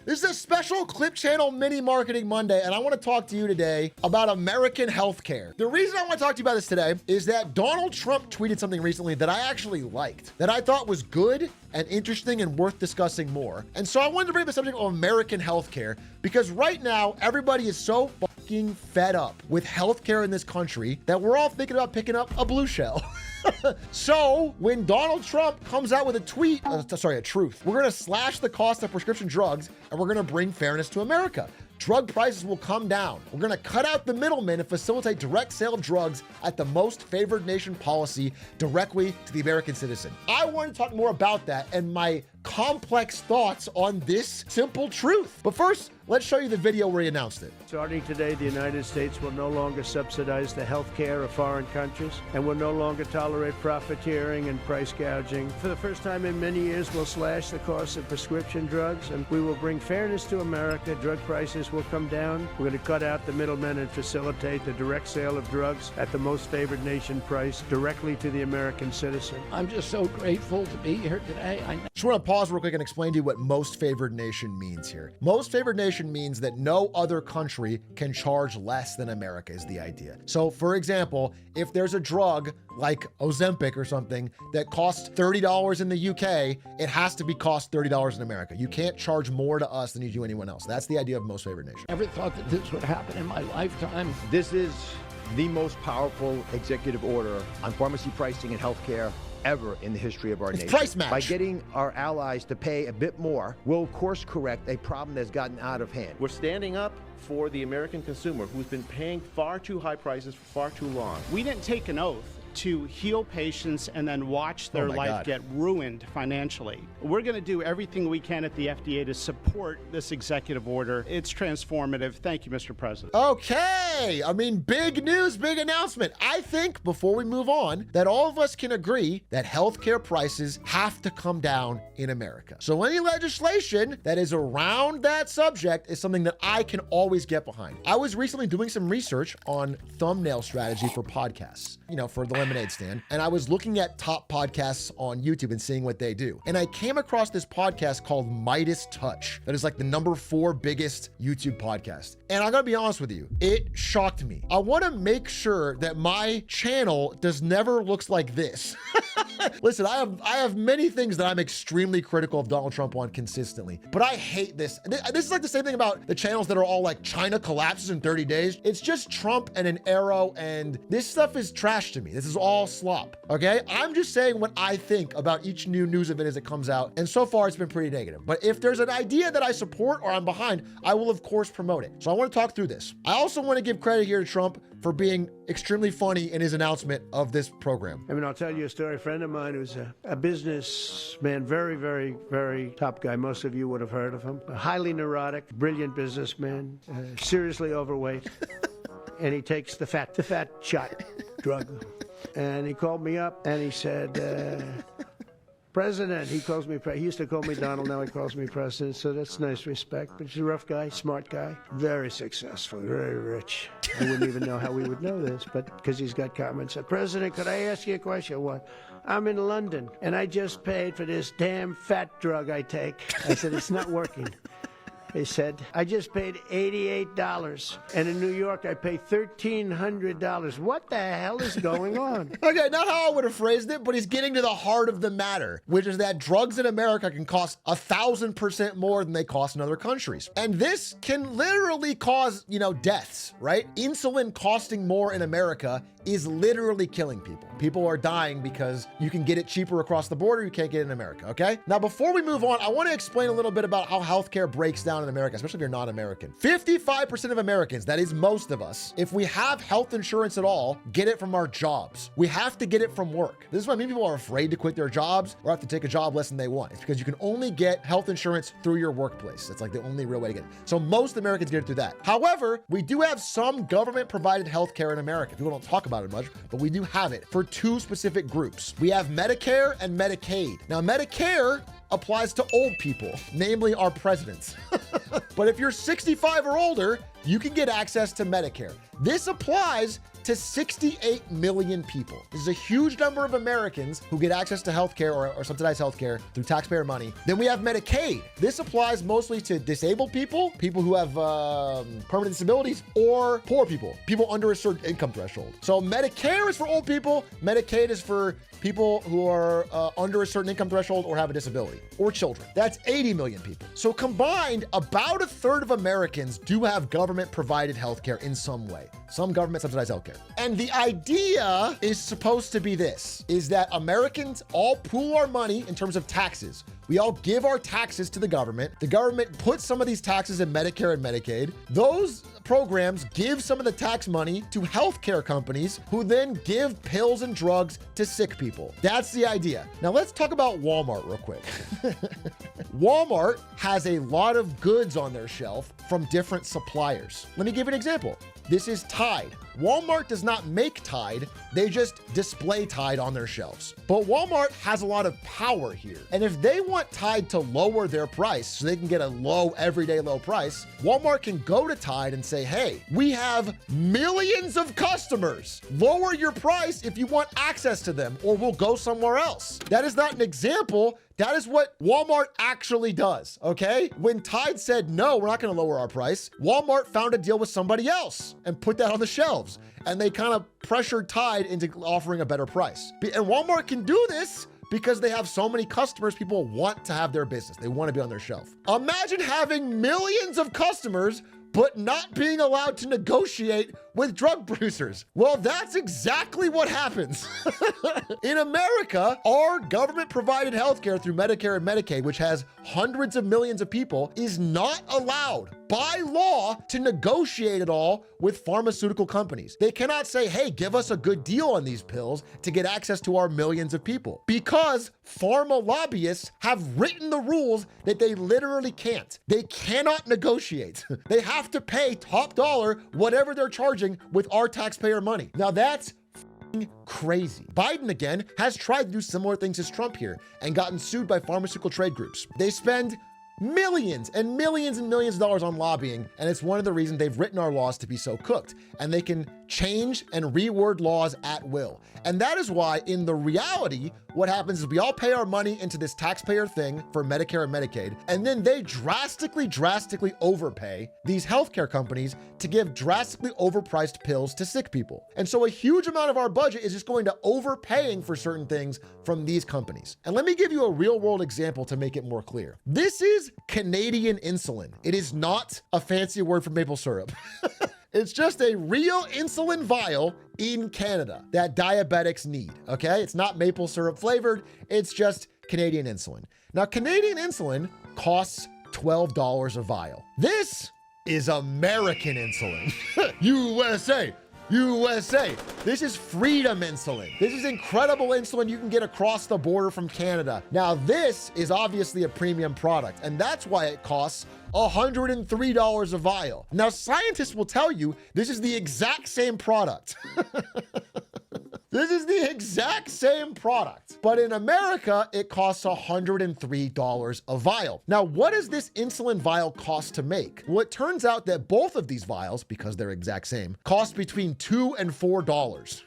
This is a special Clip Channel Mini Marketing Monday, and I want to talk to you today about American healthcare. The reason I want to talk to you about this today is that Donald Trump tweeted something recently that I actually liked, that I thought was good and interesting and worth discussing more. And so I wanted to bring up the subject of American healthcare because right now, everybody is so fucking fed up with healthcare in this country that we're all thinking about picking up a blue shell. So when Donald Trump comes out with a truth, we're going to slash the cost of prescription drugs and we're going to bring fairness to America. Drug prices will come down. We're going to cut out the middlemen and facilitate direct sale of drugs at the most favored nation policy directly to the American citizen. I want to talk more about that and my complex thoughts on this simple truth. But first, let's show you the video where he announced it. Starting today, the United States will no longer subsidize the health care of foreign countries and will no longer tolerate profiteering and price gouging. For the first time in many years, we'll slash the cost of prescription drugs and we will bring fairness to America. Drug prices will come down. We're going to cut out the middlemen and facilitate the direct sale of drugs at the most favored nation price directly to the American citizen. I'm just so grateful to be here today. Just want to pause real quick and explain to you what most favored nation means here. Most favored nation means that no other country can charge less than America is the idea. So for example, if there's a drug like Ozempic or something that costs $30 in the UK, it has to be cost $30 in America. You can't charge more to us than you do anyone else. That's the idea of most favored nation. Never thought that this would happen in my lifetime. This is the most powerful executive order on pharmacy pricing and healthcare ever in the history of our nation. Price match. By getting our allies to pay a bit more, we'll course correct a problem that's gotten out of hand. We're standing up for the American consumer who's been paying far too high prices for far too long. We didn't take an oath to heal patients and then watch their life get ruined financially. We're going to do everything we can at the FDA to support this executive order. It's transformative. Thank you, Mr. President. Okay. I mean, big news, big announcement. I think before we move on, that all of us can agree that healthcare prices have to come down in America. So any legislation that is around that subject is something that I can always get behind. I was recently doing some research on thumbnail strategy for podcasts, for the Lemonade Stand. And I was looking at top podcasts on YouTube and seeing what they do. And I came across this podcast called Midas Touch. That is like the #4 biggest YouTube podcast. And I gotta be honest with you, it shocked me. I wanna make sure that my channel never looks like this. Listen, I have many things that I'm extremely critical of Donald Trump on consistently, but I hate this. This is like the same thing about the channels that are all like China collapses in 30 days. It's just Trump and an arrow, and this stuff is trash to me. This is all slop, okay? I'm just saying what I think about each new news event as it comes out, and so far it's been pretty negative. But if there's an idea that I support or I'm behind, I will of course promote it. So I want to talk through this. I also want to give credit here to Trump for being extremely funny in his announcement of this program. I mean, I'll tell you a story. A friend of mine who's a businessman, very, very, very top guy. Most of you would have heard of him. A highly neurotic, brilliant businessman, seriously overweight. And he takes the fat shot drug. And he called me up and he said, President, he calls me, he used to call me Donald, now he calls me President, so that's nice respect. But he's a rough guy, smart guy, very successful, very rich. I wouldn't even know how we would know this, but because he's got comments. President, could I ask you a question? What? I'm in London and I just paid for this damn fat drug I take. I said, it's not working. They said, I just paid $88, and in New York, I pay $1,300. What the hell is going on? Okay, not how I would have phrased it, but he's getting to the heart of the matter, which is that drugs in America can cost 1,000% more than they cost in other countries. And this can literally cause, deaths, right? Insulin costing more in America is literally killing people. People are dying because you can get it cheaper across the border, you can't get it in America, okay? Now, before we move on, I want to explain a little bit about how healthcare breaks down in America, especially if you're not American. 55% of Americans, that is most of us, if we have health insurance at all, get it from our jobs. We have to get it from work. This is why many people are afraid to quit their jobs or have to take a job less than they want. It's because you can only get health insurance through your workplace. It's like the only real way to get it. So most Americans get it through that. However, we do have some government-provided healthcare in America. People don't talk about it much, but we do have it for two specific groups. We have Medicare and Medicaid. Now, Medicare applies to old people, namely our presidents. But if you're 65 or older, you can get access to Medicare. This applies to 68 million people. This is a huge number of Americans who get access to healthcare or subsidized healthcare through taxpayer money. Then we have Medicaid. This applies mostly to disabled people, people who have permanent disabilities, or poor people, people under a certain income threshold. So Medicare is for old people. Medicaid is for people who are under a certain income threshold or have a disability, or children. That's 80 million people. So combined, about a third of Americans do have government-provided healthcare in some way, some government-subsidized healthcare. And the idea is supposed to be this, is that Americans all pool our money in terms of taxes. We all give our taxes to the government. The government puts some of these taxes in Medicare and Medicaid. Those programs give some of the tax money to healthcare companies who then give pills and drugs to sick people. That's the idea. Now let's talk about Walmart real quick. Walmart has a lot of goods on their shelf from different suppliers. Let me give an example. This is Tide. Walmart does not make Tide, they just display Tide on their shelves. But Walmart has a lot of power here. And if they want Tide to lower their price so they can get a low, everyday low price, Walmart can go to Tide and say, hey, we have millions of customers. Lower your price if you want access to them, or we'll go somewhere else. That is not an example. That is what Walmart actually does, okay? When Tide said, no, we're not gonna lower our price, Walmart found a deal with somebody else and put that on the shelves. And they kind of pressured Tide into offering a better price. And Walmart can do this because they have so many customers, people want to have their business. They want to be on their shelf. Imagine having millions of customers but not being allowed to negotiate with drug producers. Well, that's exactly what happens. In America, our government-provided healthcare through Medicare and Medicaid, which has hundreds of millions of people, is not allowed by law to negotiate at all with pharmaceutical companies. They cannot say, hey, give us a good deal on these pills to get access to our millions of people, because pharma lobbyists have written the rules that they literally can't. They cannot negotiate. They have to pay top dollar whatever they're charging with our taxpayer money. Now that's crazy. Biden, again, has tried to do similar things as Trump here and gotten sued by pharmaceutical trade groups. They spend millions and millions and millions of dollars on lobbying, and it's one of the reasons they've written our laws to be so cooked, and they can change and reword laws at will. And that is why, in the reality, what happens is we all pay our money into this taxpayer thing for Medicare and Medicaid, and then they drastically overpay these healthcare companies to give drastically overpriced pills to sick people. And so a huge amount of our budget is just going to overpaying for certain things from these companies. And let me give you a real world example to make it more clear. This is Canadian insulin. It is not a fancy word for maple syrup. It's just a real insulin vial in Canada that diabetics need, okay? It's not maple syrup flavored, it's just Canadian insulin. Now, Canadian insulin costs $12 a vial. This is American insulin. USA. USA. This is freedom insulin. This is incredible insulin you can get across the border from Canada. Now, this is obviously a premium product, and that's why it costs $103 a vial. Now, scientists will tell you this is the exact same product. This is the exact same product, but in America, it costs $103 a vial. Now, what does this insulin vial cost to make? Well, it turns out that both of these vials, because they're exact same, cost between $2 and $4.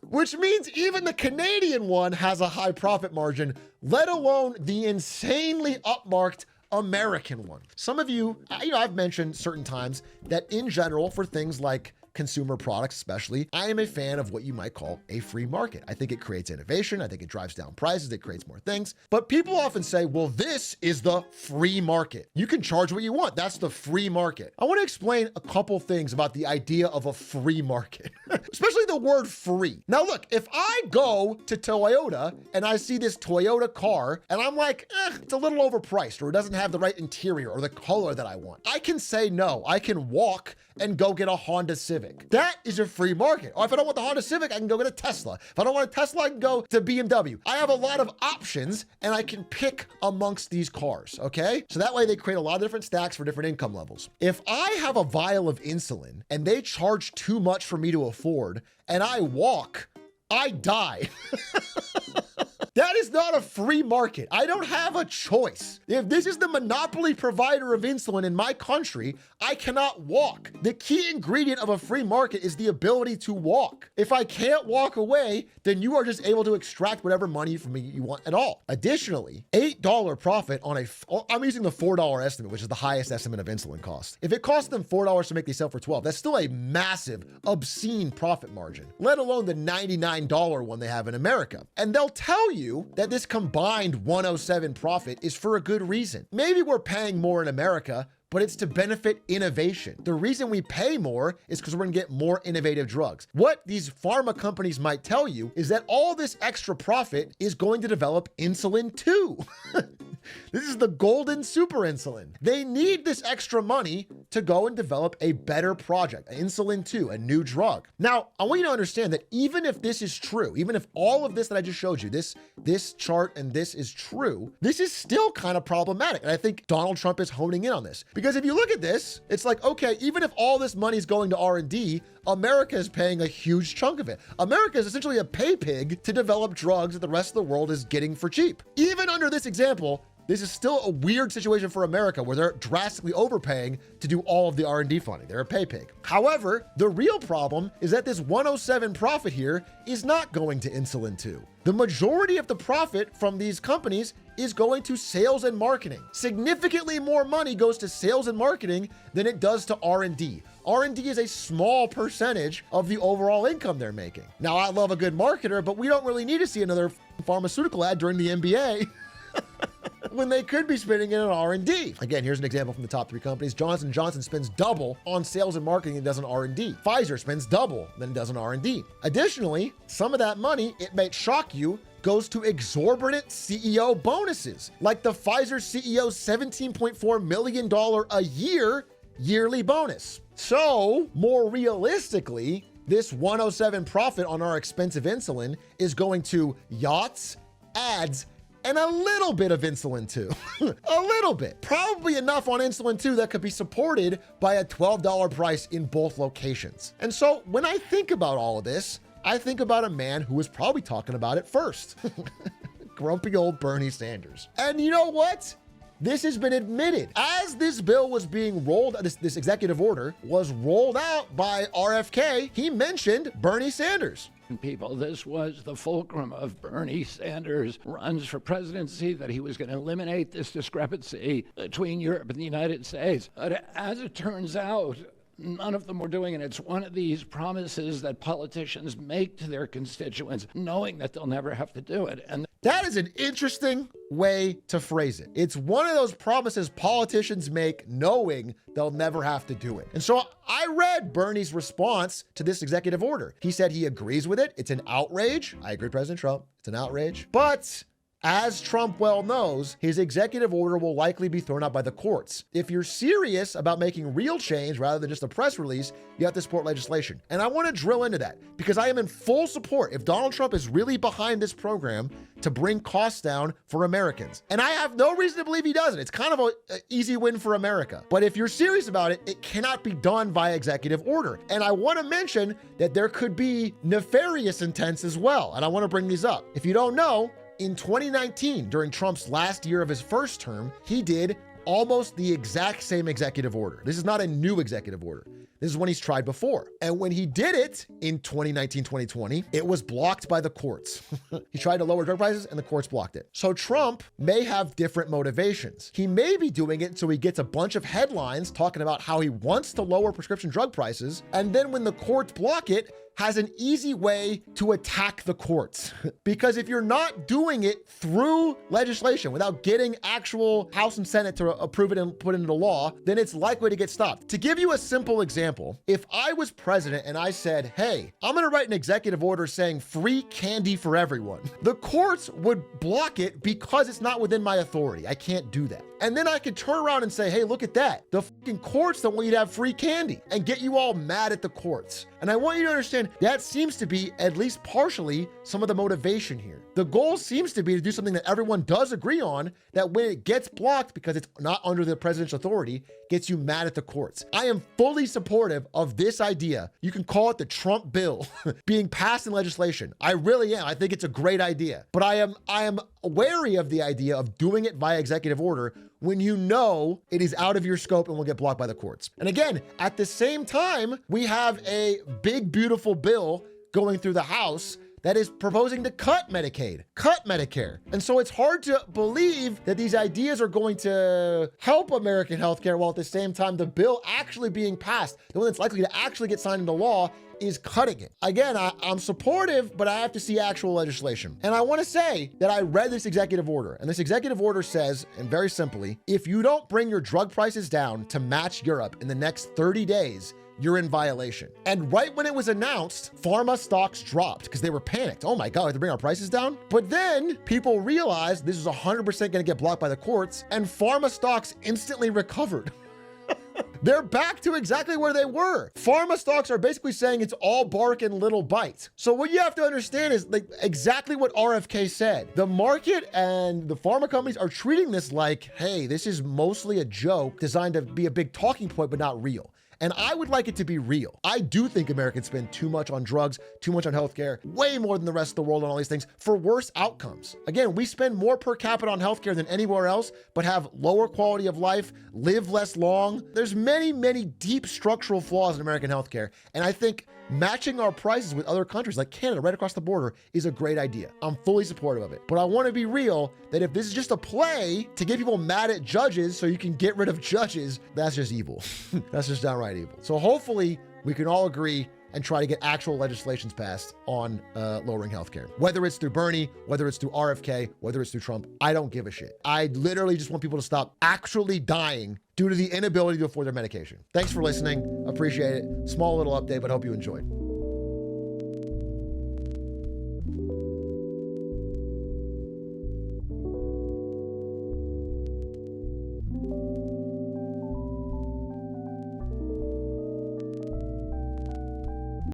Which means even the Canadian one has a high profit margin, let alone the insanely upmarked American one. Some of you, I've mentioned certain times that in general, for things like consumer products especially, I am a fan of what you might call a free market. I think it creates innovation. I think it drives down prices. It creates more things. But people often say, well, this is the free market. You can charge what you want. That's the free market. I want to explain a couple things about the idea of a free market, especially the word free. Now, look, if I go to Toyota and I see this Toyota car and I'm like, it's a little overpriced, or it doesn't have the right interior or the color that I want, I can say no. I can walk and go get a Honda Civic. That is a free market. Or if I don't want the Honda Civic, I can go get a Tesla. If I don't want a Tesla, I can go to BMW. I have a lot of options and I can pick amongst these cars, okay? So that way they create a lot of different stacks for different income levels. If I have a vial of insulin and they charge too much for me to afford and I walk, I die. That is not a free market. I don't have a choice. If this is the monopoly provider of insulin in my country, I cannot walk. The key ingredient of a free market is the ability to walk. If I can't walk away, then you are just able to extract whatever money from me you want at all. Additionally, $8 profit on I'm using the $4 estimate, which is the highest estimate of insulin cost. If it costs them $4 to make these sell for $12, that's still a massive, obscene profit margin, let alone the $99 one they have in America. And they'll tell you that this combined 107 profit is for a good reason. Maybe we're paying more in America, but it's to benefit innovation. The reason we pay more is because we're gonna get more innovative drugs. What these pharma companies might tell you is that all this extra profit is going to develop insulin too. This is the golden super insulin. They need this extra money to go and develop a better project, insulin 2, a new drug. Now, I want you to understand that even if this is true, even if all of this that I just showed you, this chart and this is true, this is still kind of problematic. And I think Donald Trump is honing in on this. Because if you look at this, it's like, okay, even if all this money is going to R&D, America is paying a huge chunk of it. America is essentially a pay pig to develop drugs that the rest of the world is getting for cheap. Even under this example, this is still a weird situation for America where they're drastically overpaying to do all of the R&D funding. They're a pay pig. However, the real problem is that this 107 profit here is not going to insulin 2. The majority of the profit from these companies is going to sales and marketing. Significantly more money goes to sales and marketing than it does to R&D. R&D is a small percentage of the overall income they're making. Now, I love a good marketer, but we don't really need to see another pharmaceutical ad during the NBA. When they could be spending it on R&D. Again, here's an example from the top 3 companies. Johnson & Johnson spends double on sales and marketing than it does on R&D. Pfizer spends double than it does on R&D. Additionally, some of that money, it may shock you, goes to exorbitant CEO bonuses, like the Pfizer CEO's $17.4 million a year yearly bonus. So, more realistically, this 107 profit on our expensive insulin is going to yachts, ads, and a little bit of insulin 2. A little bit. Probably enough on insulin 2 that could be supported by a $12 price in both locations. And so when I think about all of this, I think about a man who was probably talking about it first. Grumpy old Bernie Sanders. And you know what? This has been admitted. As this bill was being rolled, this executive order was rolled out by RFK, he mentioned Bernie Sanders. People, this was the fulcrum of Bernie Sanders' runs for presidency, that he was going to eliminate this discrepancy between Europe and the United States. But as it turns out, none of them were doing it. It's one of these promises that politicians make to their constituents, knowing that they'll never have to do it. And that is an interesting way to phrase it. It's one of those promises politicians make knowing they'll never have to do it. And so I read Bernie's response to this executive order. He said he agrees with it. It's an outrage. I agree with President Trump. It's an outrage. But as Trump well knows, his executive order will likely be thrown out by the courts. If you're serious about making real change rather than just a press release, you have to support legislation. And I want to drill into that because I am in full support if Donald Trump is really behind this program to bring costs down for Americans. And I have no reason to believe he doesn't. It's kind of an easy win for America. But if you're serious about it, it cannot be done by executive order. And I want to mention that there could be nefarious intents as well. And I want to bring these up. If you don't know, in 2019, during Trump's last year of his first term, he did almost the exact same executive order. This is not a new executive order. This is one he's tried before. And when he did it in 2019, 2020, it was blocked by the courts. He tried to lower drug prices and the courts blocked it. So Trump may have different motivations. He may be doing it so he gets a bunch of headlines talking about how he wants to lower prescription drug prices. And then when the courts block it, has an easy way to attack the courts. Because if you're not doing it through legislation without getting actual House and Senate to approve it and put it into law, then it's likely to get stopped. To give you a simple example, if I was president and I said, hey, I'm gonna write an executive order saying free candy for everyone, the courts would block it because it's not within my authority. I can't do that. And then I could turn around and say, hey, look at that. The fucking courts don't want you to have free candy and get you all mad at the courts. And I want you to understand that seems to be, at least partially, some of the motivation here. The goal seems to be to do something that everyone does agree on, that when it gets blocked because it's not under the presidential authority, gets you mad at the courts. I am fully supportive of this idea. You can call it the Trump bill being passed in legislation. I really am. I think it's a great idea. But I am wary of the idea of doing it via executive order when you know it is out of your scope and will get blocked by the courts. And again, at the same time, we have a big, beautiful bill going through the House that is proposing to cut Medicaid, cut Medicare. And so it's hard to believe that these ideas are going to help American healthcare while at the same time the bill actually being passed, the one that's likely to actually get signed into law, is cutting it. Again, I'm supportive, but I have to see actual legislation. And I want to say that I read this executive order, and this executive order says, and very simply, if you don't bring your drug prices down to match Europe in the next 30 days, you're in violation. And right when it was announced, pharma stocks dropped because they were panicked. Oh my God, we have to bring our prices down? But then people realized this is 100% going to get blocked by the courts, and pharma stocks instantly recovered. They're back to exactly where they were. Pharma stocks are basically saying it's all bark and little bite. So what you have to understand is like exactly what RFK said. The market and the pharma companies are treating this like, hey, this is mostly a joke designed to be a big talking point, but not real. And I would like it to be real. I do think Americans spend too much on drugs, too much on healthcare, way more than the rest of the world on all these things for worse outcomes. Again, we spend more per capita on healthcare than anywhere else, but have lower quality of life, live less long. There's many, many deep structural flaws in American healthcare. And I think matching our prices with other countries like Canada right across the border is a great idea. I'm fully supportive of it. But I want to be real that if this is just a play to get people mad at judges so you can get rid of judges, that's just evil. That's just downright evil. So hopefully we can all agree and try to get actual legislations passed on lowering healthcare. Whether it's through Bernie, whether it's through RFK, whether it's through Trump, I don't give a shit. I literally just want people to stop actually dying due to the inability to afford their medication. Thanks for listening. Appreciate it. Small little update, but hope you enjoyed.